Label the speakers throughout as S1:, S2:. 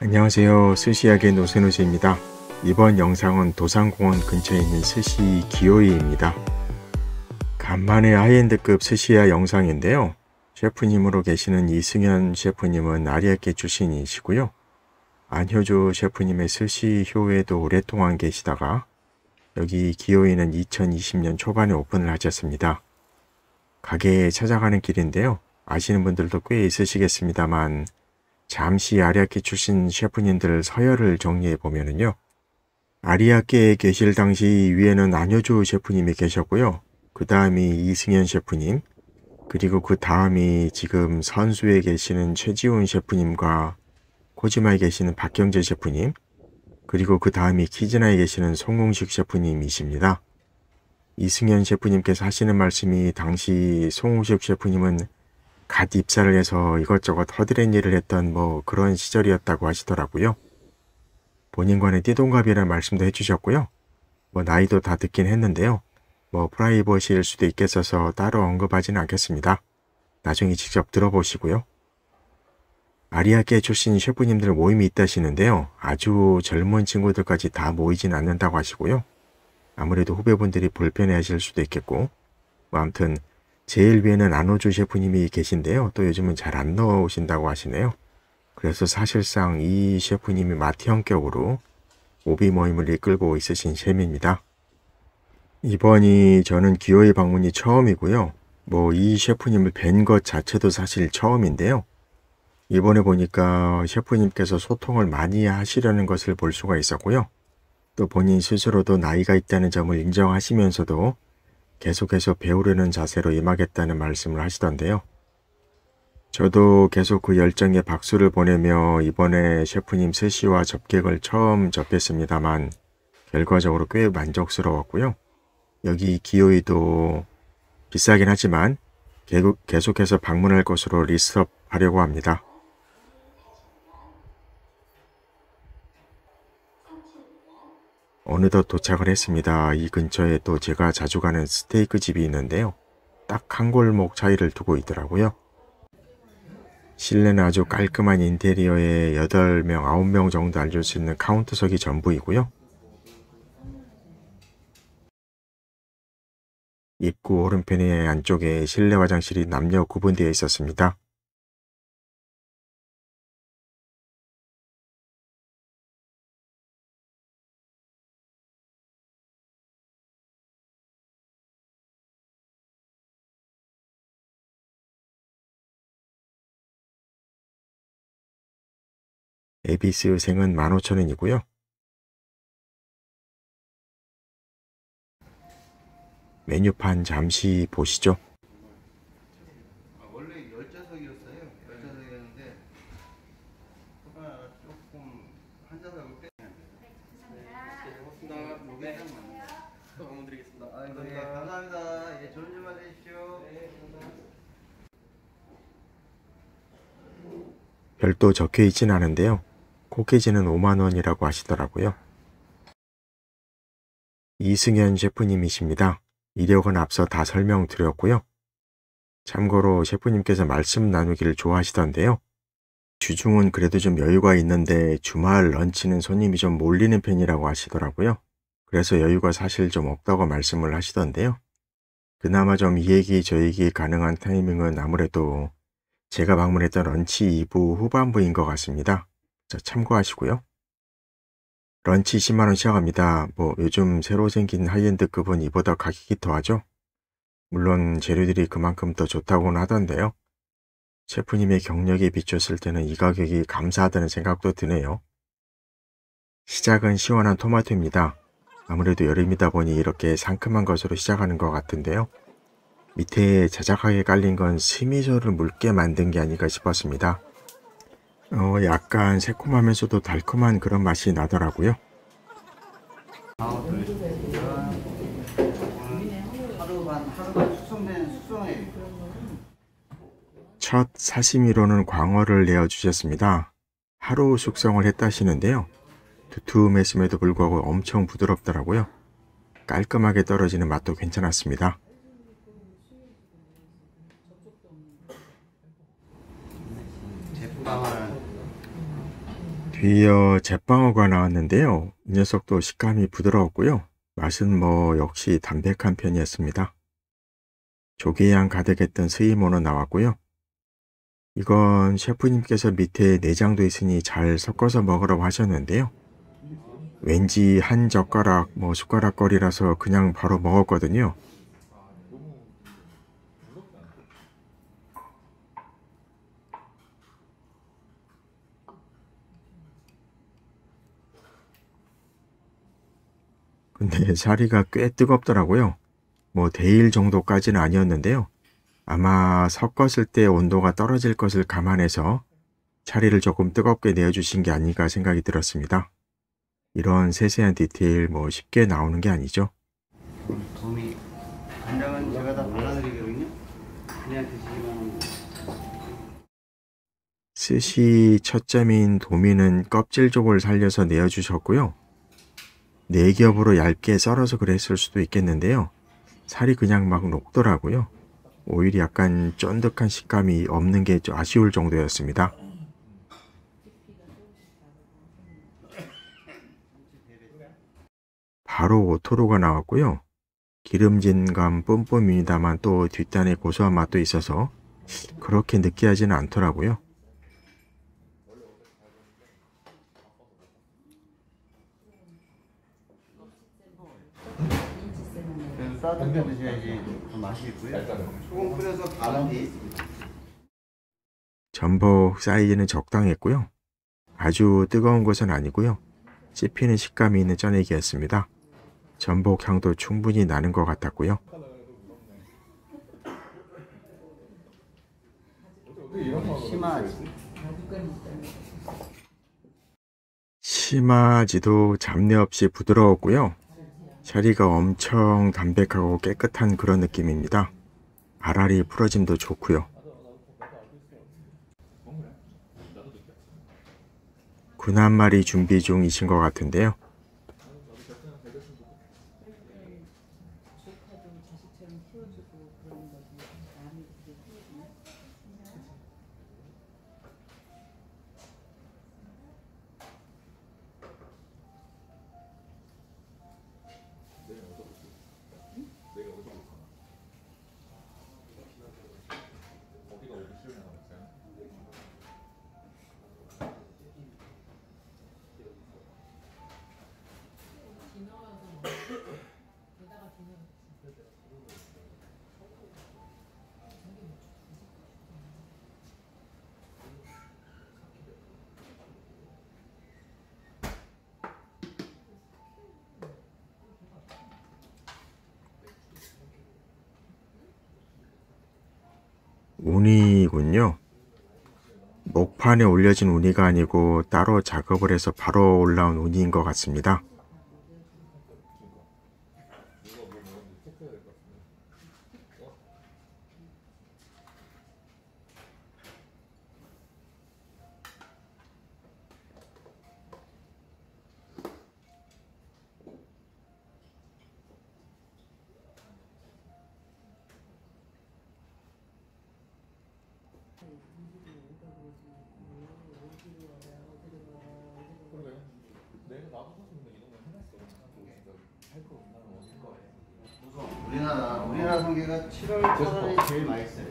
S1: 안녕하세요. 스시야의 노세노세입니다. 이번 영상은 도산공원 근처에 있는 스시 기요이입니다. 간만에 하이엔드급 스시야 영상인데요. 셰프님으로 계시는 이승현 셰프님은 아리아케 출신이시고요. 안효주 셰프님의 스시 효에도 오랫동안 계시다가 여기 기요이는 2020년 초반에 오픈을 하셨습니다. 가게에 찾아가는 길인데요. 아시는 분들도 꽤 있으시겠습니다만 잠시 아리아케 출신 셰프님들 서열을 정리해 보면은요. 아리아케에 계실 당시 위에는 안효주 셰프님이 계셨고요. 그 다음이 이승현 셰프님, 그리고 그 다음이 지금 선수에 계시는 최지훈 셰프님과 코지마에 계시는 박경재 셰프님, 그리고 그 다음이 키즈나에 계시는 송웅식 셰프님이십니다. 이승현 셰프님께서 하시는 말씀이 당시 송웅식 셰프님은 갓 입사를 해서 이것저것 허드렛 일을 했던 그런 시절이었다고 하시더라고요. 본인과는 띠동갑이라는 말씀도 해주셨고요. 나이도 다 듣긴 했는데요. 프라이버시일 수도 있겠어서 따로 언급하지는 않겠습니다. 나중에 직접 들어보시고요. 아리아케 출신 셰프님들 모임이 있다시는데요. 아주 젊은 친구들까지 다 모이진 않는다고 하시고요. 아무래도 후배분들이 불편해 하실 수도 있겠고 아무튼 제일 위에는 안효주 셰프님이 계신데요. 또 요즘은 잘 안 나오신다고 하시네요. 그래서 사실상 이 셰프님이 마티 형격으로 오비 모임을 이끌고 있으신 셈입니다. 이번이 저는 기요이 방문이 처음이고요. 이 셰프님을 뵌 것 자체도 사실 처음인데요. 이번에 보니까 셰프님께서 소통을 많이 하시려는 것을 볼 수가 있었고요. 또 본인 스스로도 나이가 있다는 점을 인정하시면서도 계속해서 배우려는 자세로 임하겠다는 말씀을 하시던데요. 저도 계속 그 열정에 박수를 보내며 이번에 셰프님 스시와 접객을 처음 접했습니다만 결과적으로 꽤 만족스러웠고요. 여기 기요이도 비싸긴 하지만 계속해서 방문할 것으로 리스트업 하려고 합니다. 어느덧 도착을 했습니다. 이 근처에 또 제가 자주 가는 스테이크 집이 있는데요. 딱 한 골목 차이를 두고 있더라고요. 실내는 아주 깔끔한 인테리어에 8명, 9명 정도 앉을 수 있는 카운터석이 전부이고요. 입구 오른편의 안쪽에 실내 화장실이 남녀 구분되어 있었습니다. 에비스생은 15,000원이고요. 메뉴판 잠시 보시죠.
S2: 원래 10좌석이었어요. 10좌석이었는데 조금 한 좌석을 빼. 네, 고맙습니다. 도움 드리겠습니다. 네, 감사합니다. 예, 좋은 주말 되십시오. 네, 감사합니다.
S1: 별도 적혀 있진 않은데요. 코키지는 5만원이라고 하시더라고요. 이승현 셰프님이십니다. 이력은 앞서 다 설명드렸고요. 참고로 셰프님께서 말씀 나누기를 좋아하시던데요. 주중은 그래도 좀 여유가 있는데 주말 런치는 손님이 좀 몰리는 편이라고 하시더라고요. 그래서 여유가 사실 좀 없다고 말씀을 하시던데요. 그나마 좀 이 얘기 저 얘기 가능한 타이밍은 아무래도 제가 방문했던 런치 2부 후반부인 것 같습니다. 자, 참고하시고요. 런치 10만원 시작합니다. 요즘 새로 생긴 하이엔드급은 이보다 가격이 더하죠. 물론 재료들이 그만큼 더 좋다고는 하던데요. 셰프님의 경력에 비췄을 때는 이 가격이 감사하다는 생각도 드네요. 시작은 시원한 토마토입니다. 아무래도 여름이다 보니 이렇게 상큼한 것으로 시작하는 것 같은데요. 밑에 자작하게 깔린 건 스미소를 묽게 만든 게 아닐까 싶었습니다. 약간 새콤하면서도 달콤한 그런 맛이 나더라고요.
S2: 하루가 숙성에
S1: 첫 사시미로는 광어를 내어주셨습니다. 하루 숙성을 했다시는데요. 두툼했음에도 불구하고 엄청 부드럽더라고요. 깔끔하게 떨어지는 맛도 괜찮았습니다.
S2: 제품감을
S1: 뒤이어 제빵어가 나왔는데요. 이 녀석도 식감이 부드러웠고요. 맛은 뭐 역시 담백한 편이었습니다. 조개향 가득했던 스이모는 나왔고요. 이건 셰프님께서 밑에 내장도 있으니 잘 섞어서 먹으라고 하셨는데요. 왠지 한 젓가락, 숟가락거리라서 그냥 바로 먹었거든요. 근데 사리가 꽤 뜨겁더라고요. 데일 정도까지는 아니었는데요. 아마 섞었을 때 온도가 떨어질 것을 감안해서 사리를 조금 뜨겁게 내어주신 게 아닌가 생각이 들었습니다. 이런 세세한 디테일 쉽게 나오는 게 아니죠.
S2: 도미 간장은 제가 다 발라드리거든요. 그냥 드시기만 하면.
S1: 스시 첫 점인 도미는 껍질족을 살려서 내어주셨고요. 네 겹으로 얇게 썰어서 그랬을 수도 있겠는데요. 살이 그냥 막 녹더라고요. 오히려 약간 쫀득한 식감이 없는 게 좀 아쉬울 정도였습니다. 바로 오토로가 나왔고요. 기름진 감 뿜뿜입니다만 또 뒷단에 고소한 맛도 있어서 그렇게 느끼하지는 않더라고요.
S2: 그래서 따뜻하게 드셔야지 더 맛이 있고요. 소금 뿌려서 간은 돼 있습니다.
S1: 전복 사이즈는 적당했고요. 아주 뜨거운 것은 아니고요. 씹히는 식감이 있는 쪄내기였습니다. 전복 향도 충분히 나는 것 같았고요. 심하지도 잡내 없이 부드러웠고요. 샤리가 엄청 담백하고 깨끗한 그런 느낌입니다. 알알이 풀어짐도 좋고요. 군 한 마리 준비 중이신 것 같은데요. 우니군요. 목판에 올려진 우니가 아니고 따로 작업을 해서 바로 올라온 우니인 것 같습니다.
S2: 우리나라 성게가 7월 8월이 제일 맛있어요.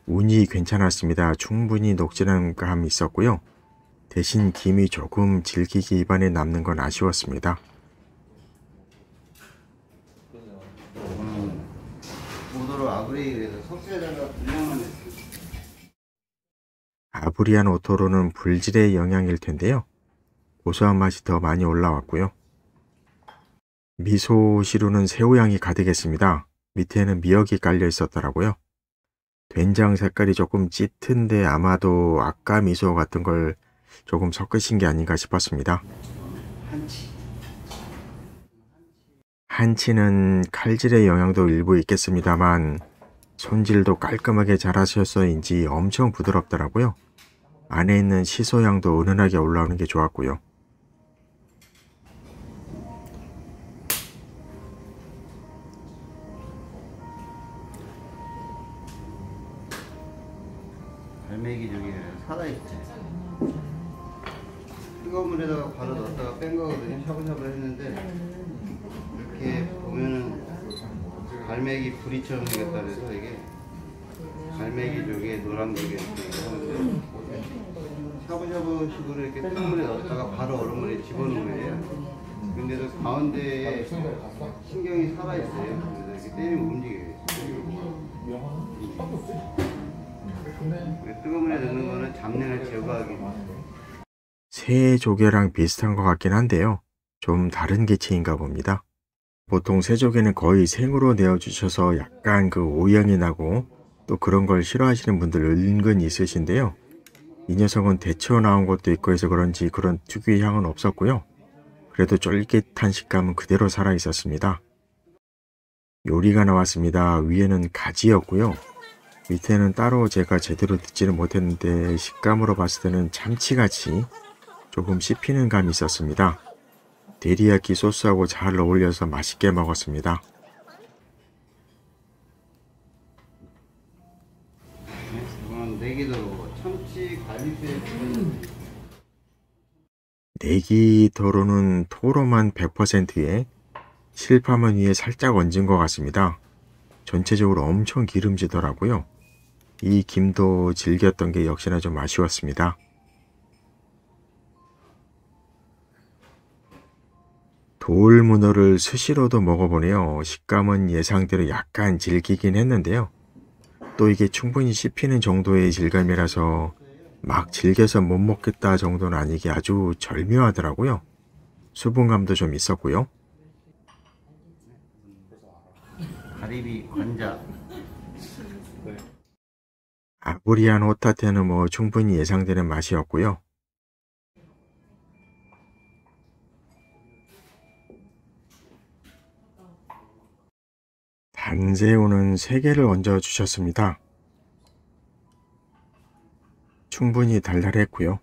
S1: 운이 괜찮았습니다. 충분히 녹진한 감이 있었고요. 대신 김이 조금 질기게 입안에 남는 건 아쉬웠습니다.
S2: 오도로 아브리 그래서 석쇠에다가 분량만 냈어요.
S1: 아브리안 오토로는 불질의 영향일 텐데요. 고소한 맛이 더 많이 올라왔고요. 미소 시루는 새우향이 가득했습니다. 밑에는 미역이 깔려 있었더라고요. 된장 색깔이 조금 짙은데 아마도 아까 미소 같은 걸 조금 섞으신 게 아닌가 싶었습니다. 한치는 칼질의 영향도 일부 있겠습니다만 손질도 깔끔하게 잘하셔서인지 엄청 부드럽더라고요. 안에 있는 시소향도 은은하게 올라오는 게 좋았고요.
S2: 갈매기 저기 살아있어요. 뜨거운 물에다가 바로 넣었다가 뺀 거거든요. 샤브샤브 했는데 이렇게 보면은 갈매기 부리처럼 생겼다 그래서 이게 갈매기 조개, 노란 조개 이렇게 하는데 샤브샤브 식으로 이렇게 뜨거운 물에 넣었다가 바로 얼음물에 집어넣은 거예요. 근데도 가운데에 신경이 살아있어요. 그래서 이렇게 때리면 움직여요. 뜨거운 물에 넣는 거는 잡내를 제거하기.
S1: 새조개랑 비슷한 것 같긴 한데요. 좀 다른 개체인가 봅니다. 보통 새조개는 거의 생으로 내어주셔서 약간 그 오형이 나고 또 그런 걸 싫어하시는 분들 은근히 있으신데요. 이 녀석은 데쳐 나온 것도 있고 해서 그런지 그런 특유의 향은 없었고요. 그래도 쫄깃한 식감은 그대로 살아 있었습니다. 요리가 나왔습니다. 위에는 가지였고요. 밑에는 따로 제가 제대로 듣지는 못했는데 식감으로 봤을 때는 참치같이 조금 씹히는 감이 있었습니다. 데리야끼 소스하고 잘 어울려서 맛있게 먹었습니다.
S2: 이건 내기도로 참치 갈비뼈에
S1: 내기도로는 토로만 100%에 실파만 위에 살짝 얹은 것 같습니다. 전체적으로 엄청 기름지더라고요. 이 김도 질겼던 게 역시나 좀 아쉬웠습니다. 돌문어를 스시로도 먹어보네요. 식감은 예상대로 약간 질기긴 했는데요. 또 이게 충분히 씹히는 정도의 질감이라서 막 질겨서 못 먹겠다 정도는 아니게 아주 절묘하더라고요. 수분감도 좀 있었고요.
S2: 가리비 관자.
S1: 아브리안 호타테는 뭐 충분히 예상되는 맛이었고요. 단새우는 3개를 얹어 주셨습니다. 충분히 달달했고요.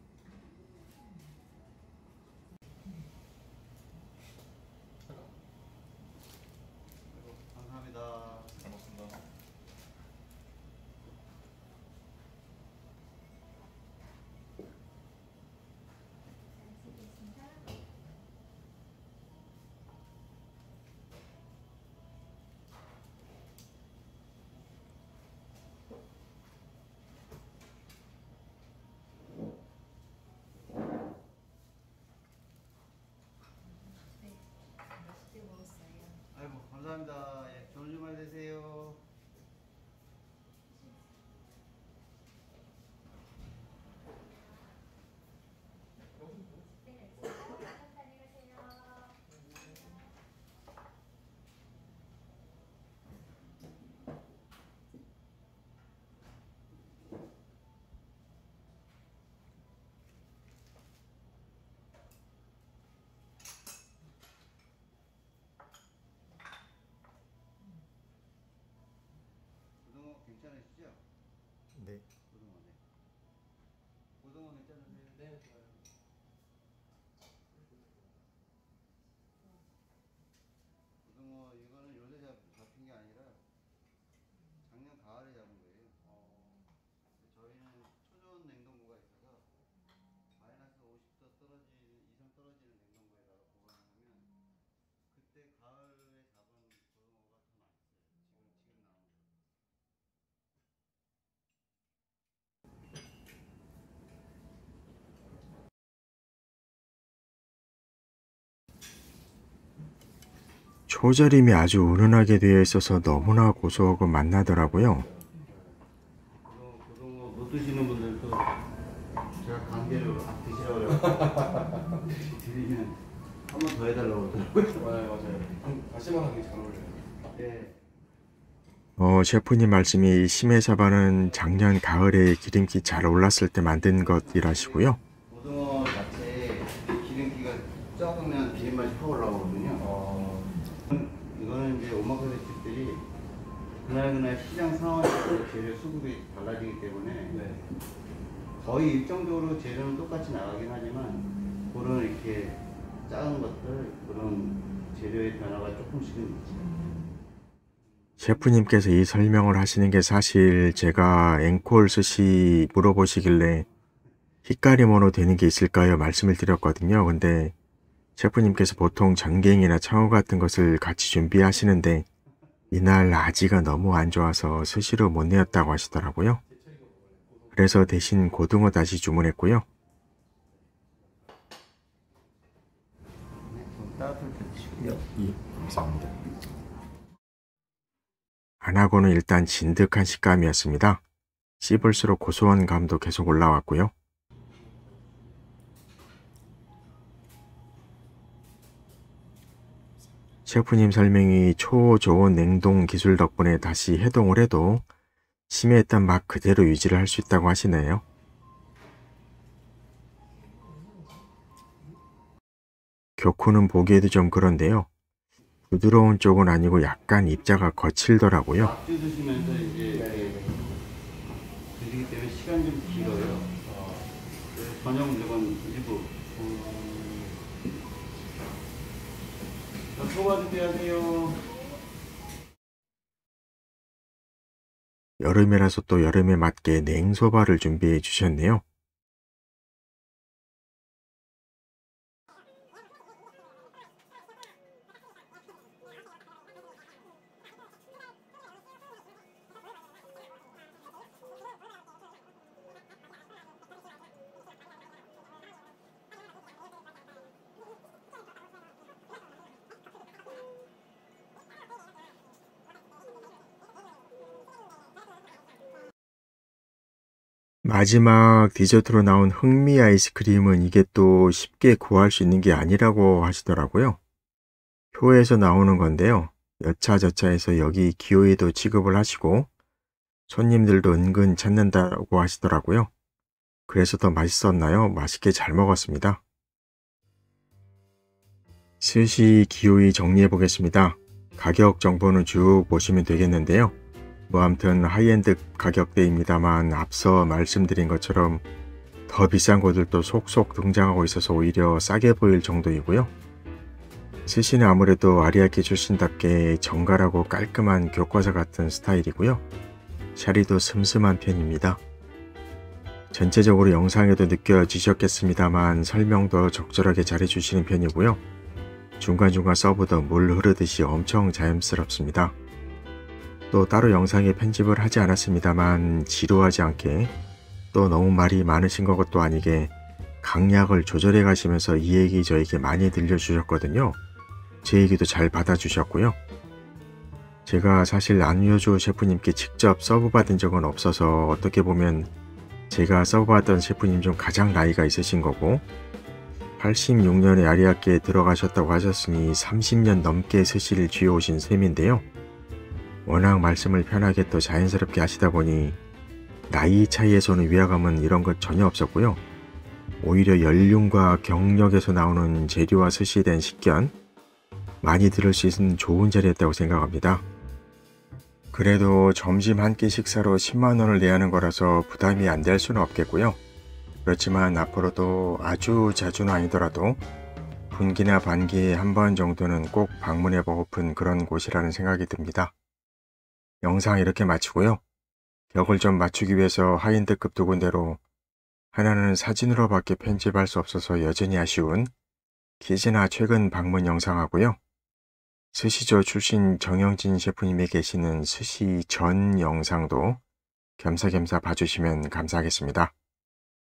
S2: 감사합니다. 아이고 감사합니다. 예, 좋은 주말 되세요. 고등어 괜찮으시죠?
S1: 네.
S2: 고등어 네. 고등어 괜찮으세요? 네, 좋아요. 고등어 이거는 요새 잡힌 게 아니라 작년 가을에 잡은 거예요. 저희는 초전 냉동고가 있어서 마이너스 50도 이상 떨어지는 냉동고에다가 보관하면 그때 가을에 잡은 고등어가 더 맛있어요. 지금 나온 거.
S1: 초절임이 아주 은은하게 되어 있어서 너무나 고소하고 맛나더라고요.
S2: 고등어 못 드시는 분들도 제가 강제로 드시라고 그래요. 드리면 한 번 더 해달라고 그러더라고요.
S3: 맞아요. 다시마 하기 잘 어울려요.
S2: 네.
S1: 셰프님 말씀이 심해사바는 작년 가을에 기름기 잘 올랐을 때 만든 것이라시고요.
S2: 고등어 자체에 기름기가 적으면 비린맛이 확 올라오거든요. 이거는 이제 오마카세 집들이 그날그날 시장 상황에 따라 재료 수급이 달라지기 때문에
S3: 네.
S2: 거의 일정적으로 재료는 똑같이 나가긴 하지만 그런 이렇게 작은 것들 그런 재료의 변화가 조금씩은 있죠.
S1: 셰프님께서 이 설명을 하시는 게 사실 제가 앵콜 스시 물어보시길래 히카리모노 되는 게 있을까요? 말씀을 드렸거든요. 근데 셰프님께서 보통 전갱이나 청어 같은 것을 같이 준비하시는데 이날 아지가 너무 안 좋아서 스시로 못 내었다고 하시더라고요. 그래서 대신 고등어 다시 주문했고요.
S2: 따뜻할 때 치고요.
S3: 예, 감사합니다.
S1: 안하고는 일단 진득한 식감이었습니다. 씹을수록 고소한 감도 계속 올라왔고요. 셰프님 설명이 초저온 냉동 기술 덕분에 다시 해동을 해도 심해했던 맛 그대로 유지를 할 수 있다고 하시네요. 교쿠는 보기에도 좀 그런데요. 부드러운 쪽은 아니고 약간 입자가 거칠더라고요.
S2: 막주 드시면서 이제 드시기 때문에 시간이 좀 길어요. 그래서 저녁 무조건 일부. 소바 준비하세요.
S1: 여름이라서 또 여름에 맞게 냉소바를 준비해 주셨네요. 마지막 디저트로 나온 흑미 아이스크림은 이게 또 쉽게 구할 수 있는 게 아니라고 하시더라고요. 표에서 나오는 건데요. 여차저차해서 여기 기호에도 취급을 하시고 손님들도 은근 찾는다고 하시더라고요. 그래서 더 맛있었나요? 맛있게 잘 먹었습니다. 스시 기호이 정리해 보겠습니다. 가격 정보는 쭉 보시면 되겠는데요. 뭐 아무튼 하이엔드 가격대입니다만 앞서 말씀드린 것처럼 더 비싼 곳들도 속속 등장하고 있어서 오히려 싸게 보일 정도이고요. 스시는 아무래도 아리아키 출신답게 정갈하고 깔끔한 교과서 같은 스타일이고요. 샤리도 슴슴한 편입니다. 전체적으로 영상에도 느껴지셨겠습니다만 설명도 적절하게 잘해주시는 편이고요. 중간중간 서브도 물 흐르듯이 엄청 자연스럽습니다. 또 따로 영상에 편집을 하지 않았습니다만 지루하지 않게 또 너무 말이 많으신 것도 아니게 강약을 조절해 가시면서 이 얘기 저에게 많이 들려주셨거든요. 제 얘기도 잘 받아주셨고요. 제가 사실 안효조 셰프님께 직접 서브 받은 적은 없어서 어떻게 보면 제가 서브 받던 셰프님 중 가장 나이가 있으신 거고 86년에 아리아키에 들어가셨다고 하셨으니 30년 넘게 스시를 쥐어오신 셈인데요. 워낙 말씀을 편하게 또 자연스럽게 하시다 보니 나이 차이에서는 위화감은 이런 것 전혀 없었고요. 오히려 연륜과 경력에서 나오는 재료와 스시에 대한 식견 많이 들을 수 있는 좋은 자리였다고 생각합니다. 그래도 점심 한 끼 식사로 10만 원을 내야 하는 거라서 부담이 안 될 수는 없겠고요. 그렇지만 앞으로도 아주 자주는 아니더라도 분기나 반기에 한 번 정도는 꼭 방문해 보고픈 그런 곳이라는 생각이 듭니다. 영상 이렇게 마치고요. 격을 좀 맞추기 위해서 하이엔드급 두 군데로 하나는 사진으로밖에 편집할 수 없어서 여전히 아쉬운 키즈나 최근 방문 영상하고요. 스시조 출신 정영진 셰프님이 계시는 스시 전 영상도 겸사겸사 봐주시면 감사하겠습니다.